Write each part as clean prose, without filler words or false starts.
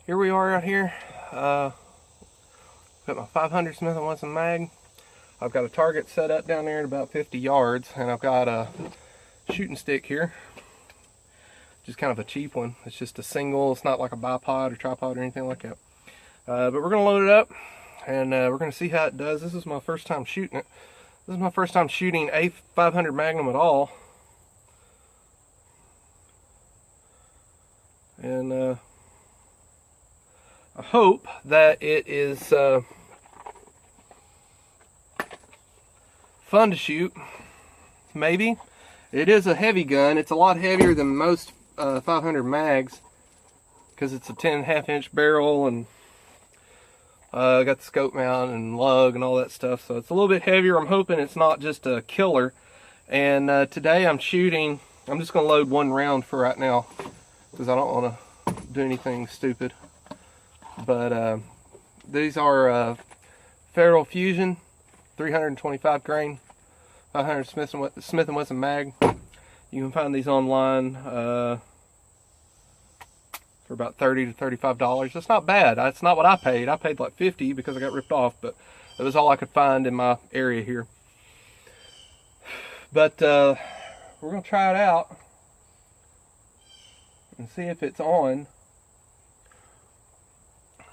Here we are out here. Got my 500 Smith & Wesson mag. I've got a target set up down there at about 50 yards, and I've got a shooting stick here. Just kind of a cheap one. It's just a single. It's not like a bipod or tripod or anything like that. But we're gonna load it up, and we're gonna see how it does. This is my first time shooting it. This is my first time shooting a 500 Magnum at all. And I hope that it is fun to shoot. Maybe. It is a heavy gun. It's a lot heavier than most 500 mags because it's a 10.5-inch barrel, and got the scope mount and lug and all that stuff, so it's a little bit heavier. I'm hoping it's not just a killer. And today I'm just going to load one round for right now because I don't want to do anything stupid. But these are Federal Fusion 325 grain 500 Smith & Wesson mag. You can find these online for about $30 to $35. That's not bad. That's not what I paid. I paid like $50 because I got ripped off, but it was all I could find in my area here. But we're going to try it out and see if it's on.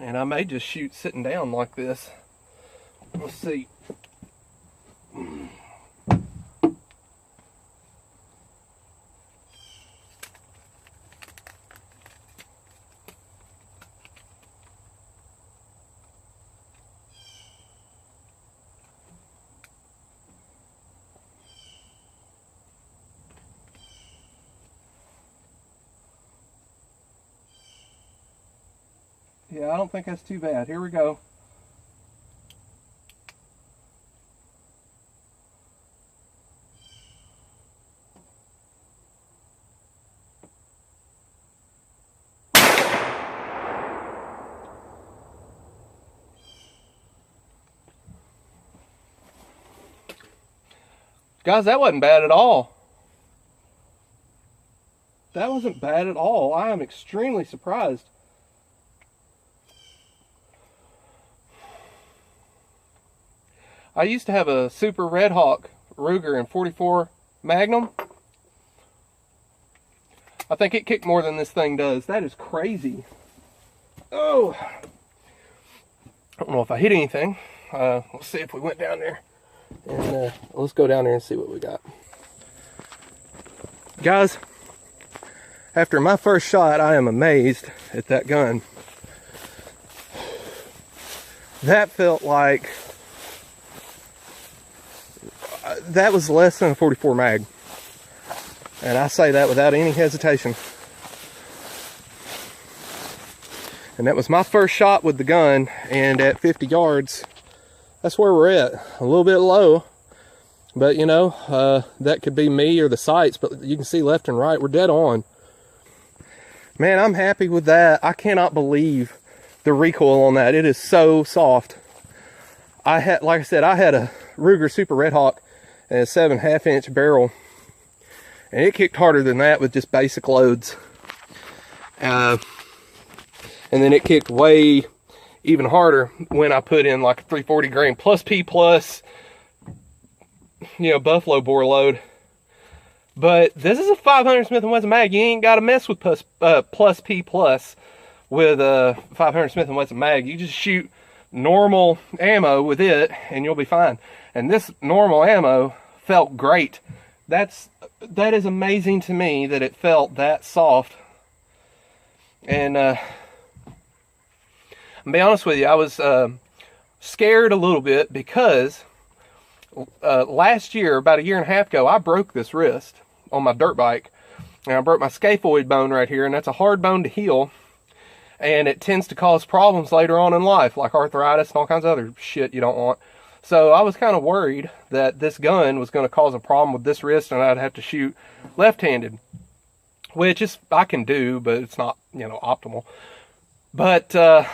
And I may just shoot sitting down like this. Let's see. Yeah, I don't think that's too bad. Here we go. Guys, that wasn't bad at all. That wasn't bad at all. I am extremely surprised. I used to have a Super Red Hawk Ruger in 44 Magnum. I think it kicked more than this thing does. That is crazy. Oh, I don't know if I hit anything. Let's see if we went down there. And let's go down there and see what we got. Guys, after my first shot, I am amazed at that gun. That felt like that was less than a 44 mag, and I say that without any hesitation. And that was my first shot with the gun, and at 50 yards, that's where we're at. A little bit low, but you know, that could be me or the sights, but you can see left and right, we're dead on. Man, I'm happy with that. I cannot believe the recoil on that. It is so soft. Like I said, I had a Ruger Super Red Hawk and a 7.5-inch barrel, and it kicked harder than that with just basic loads. And then it kicked way even harder when I put in like a 340 grain plus P plus, you know, buffalo bore load. But this is a 500 Smith & Wesson mag. You ain't got to mess with plus P plus with a 500 Smith & Wesson mag. You just shoot normal ammo with it and you'll be fine. And this normal ammo felt great. That is amazing to me that it felt that soft. And I'll be honest with you, I was scared a little bit because last year, about a year and a half ago, I broke this wrist on my dirt bike. And I broke my scaphoid bone right here, and that's a hard bone to heal. And it tends to cause problems later on in life, like arthritis and all kinds of other shit you don't want. So I was kind of worried that this gun was going to cause a problem with this wrist and I'd have to shoot left-handed, which is I can do, but it's not, you know, optimal. But I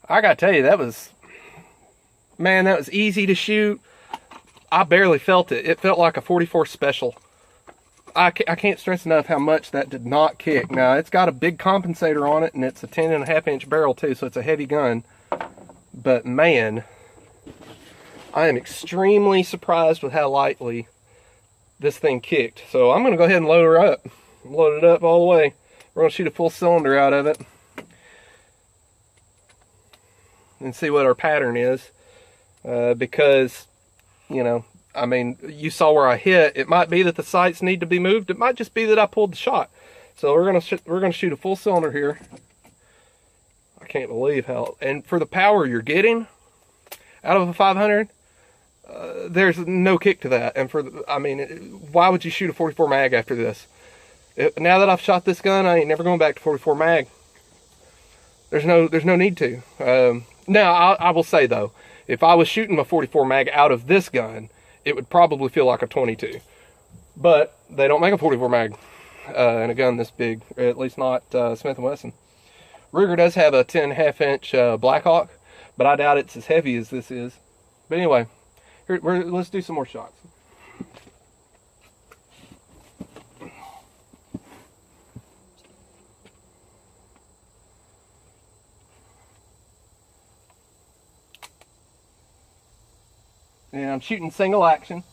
got to tell you, that was easy to shoot. I barely felt it. It felt like a 44 Special. I can't stress enough how much that did not kick. Now, it's got a big compensator on it, and it's a 10.5-inch barrel too, so it's a heavy gun. But man, I am extremely surprised with how lightly this thing kicked. So I'm going to go ahead and load her up. Load it up all the way. We're going to shoot a full cylinder out of it and see what our pattern is. Because, you know, I mean, you saw where I hit. It might be that the sights need to be moved. It might just be that I pulled the shot. So we're gonna shoot a full cylinder here. I can't believe how. And for the power you're getting out of a 500, there's no kick to that. And for the, I mean, why would you shoot a 44 mag after this? Now that I've shot this gun, I ain't never going back to 44 mag. There's no need to. Now I will say though, if I was shooting a 44 mag out of this gun, it would probably feel like a 22. But they don't make a 44 mag in a gun this big, at least not Smith & Wesson. Ruger does have a 10.5-inch Blackhawk, but I doubt it's as heavy as this is. But anyway, let's do some more shots. And I'm shooting single action.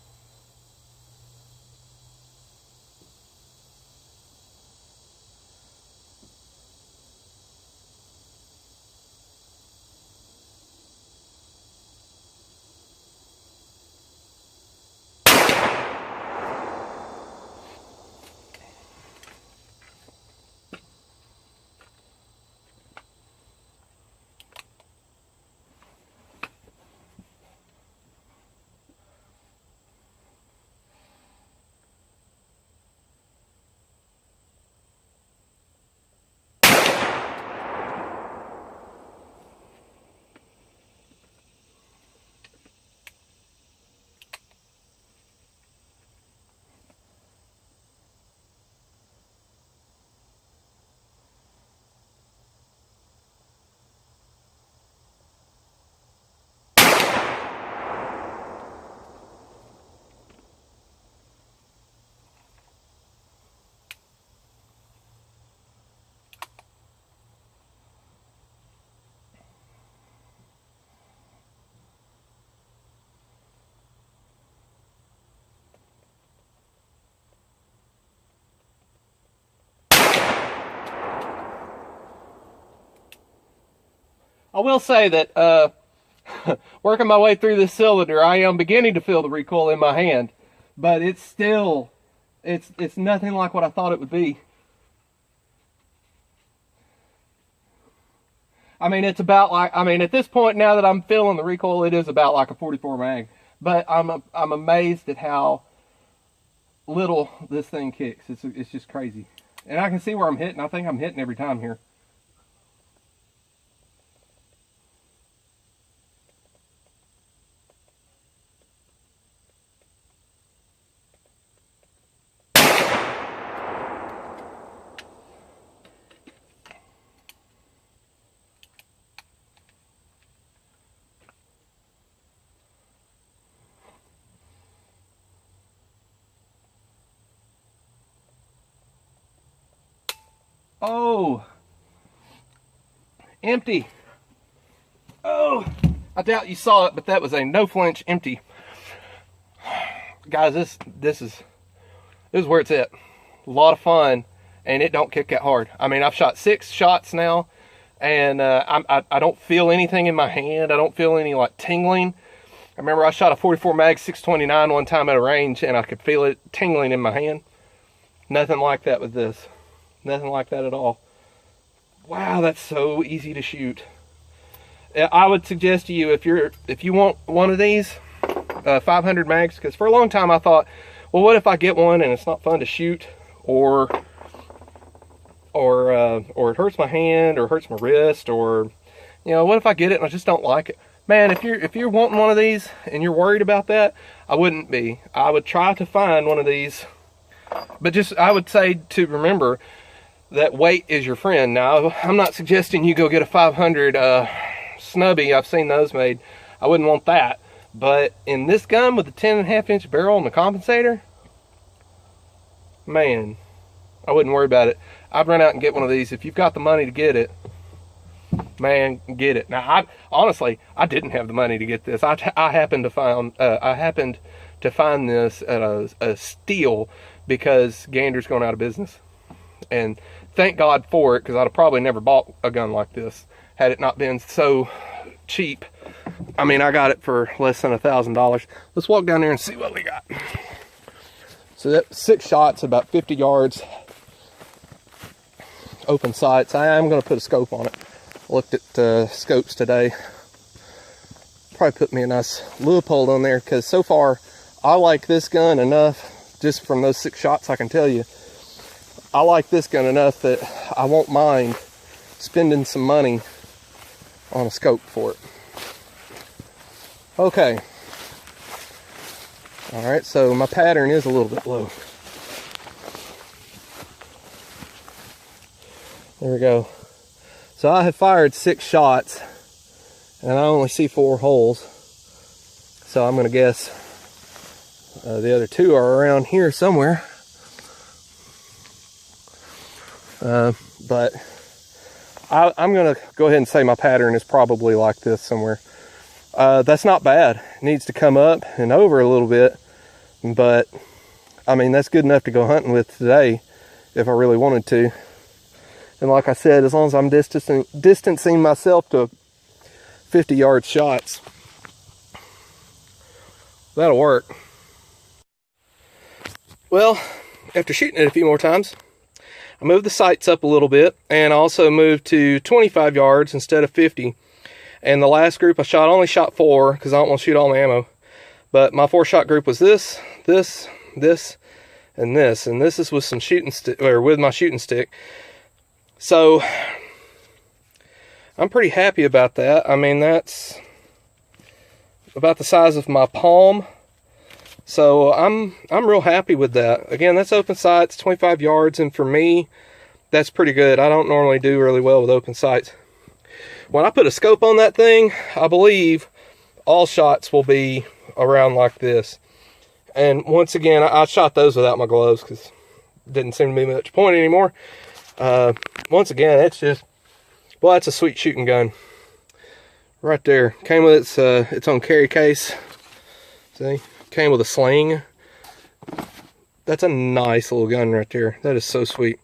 I will say that working my way through this cylinder, I am beginning to feel the recoil in my hand, but it's still, it's nothing like what I thought it would be. I mean, it's about like, I mean, at this point now that I'm feeling the recoil, it is about like a 44 mag, but I'm amazed at how little this thing kicks. It's just crazy. And I can see where I'm hitting. I think I'm hitting every time here. Oh, empty. Oh, I doubt you saw it, but that was a no flinch empty. Guys, this is where it's at. A lot of fun, and it don't kick that hard. I mean, I've shot 6 shots now, and I don't feel anything in my hand. I don't feel any like tingling. I remember I shot a 44 mag 629 one time at a range, and I could feel it tingling in my hand. Nothing like that with this. Nothing like that at all. Wow, that's so easy to shoot. I would suggest to you, if you want one of these 500 mags, because for a long time I thought, well, what if I get one and it's not fun to shoot, or it hurts my hand, or hurts my wrist, or you know, what if I get it and I just don't like it? Man, if you're wanting one of these and you're worried about that, I wouldn't be. I would try to find one of these, but just I would say to remember that weight is your friend. Now, I'm not suggesting you go get a 500 snubby. I've seen those made. I wouldn't want that. But in this gun with the 10.5-inch barrel and the compensator, man, I wouldn't worry about it. I'd run out and get one of these. If you've got the money to get it, man, get it. Now, honestly, I didn't have the money to get this. I happened to find this at a steal because Gander's going out of business, and thank God for it, because I'd have probably never bought a gun like this had it not been so cheap. I mean, I got it for less than $1,000. Let's walk down there and see what we got. So that 6 shots, about 50 yards, open sights. I am going to put a scope on it. Looked at scopes today. Probably put me a nice Leupold on there, because so far I like this gun enough, just from those 6 shots I can tell you, I like this gun enough that I won't mind spending some money on a scope for it. Okay. Alright, so my pattern is a little bit low. There we go. So I have fired 6 shots, and I only see 4 holes. So I'm going to guess the other 2 are around here somewhere. But I'm going to go ahead and say my pattern is probably like this somewhere. That's not bad. It needs to come up and over a little bit, but I mean, that's good enough to go hunting with today if I really wanted to. And like I said, as long as I'm distancing myself to 50-yard shots, that'll work. Well, after shooting it a few more times, I moved the sights up a little bit, and I also moved to 25 yards instead of 50. And the last group I only shot 4, because I don't want to shoot all my ammo. But my 4-shot group was this, this, and this. And this is with some shooting stick, or with my shooting stick. So I'm pretty happy about that. I mean, that's about the size of my palm. So I'm real happy with that. Again, that's open sights, 25 yards, and for me, that's pretty good. I don't normally do really well with open sights. When I put a scope on that thing, I believe all shots will be around like this. And once again, I shot those without my gloves because it didn't seem to be much point anymore. Once again, it's just, well, that's a sweet shooting gun right there. Came with its own carry case. See, came with a sling. That's a nice little gun right there. That is so sweet.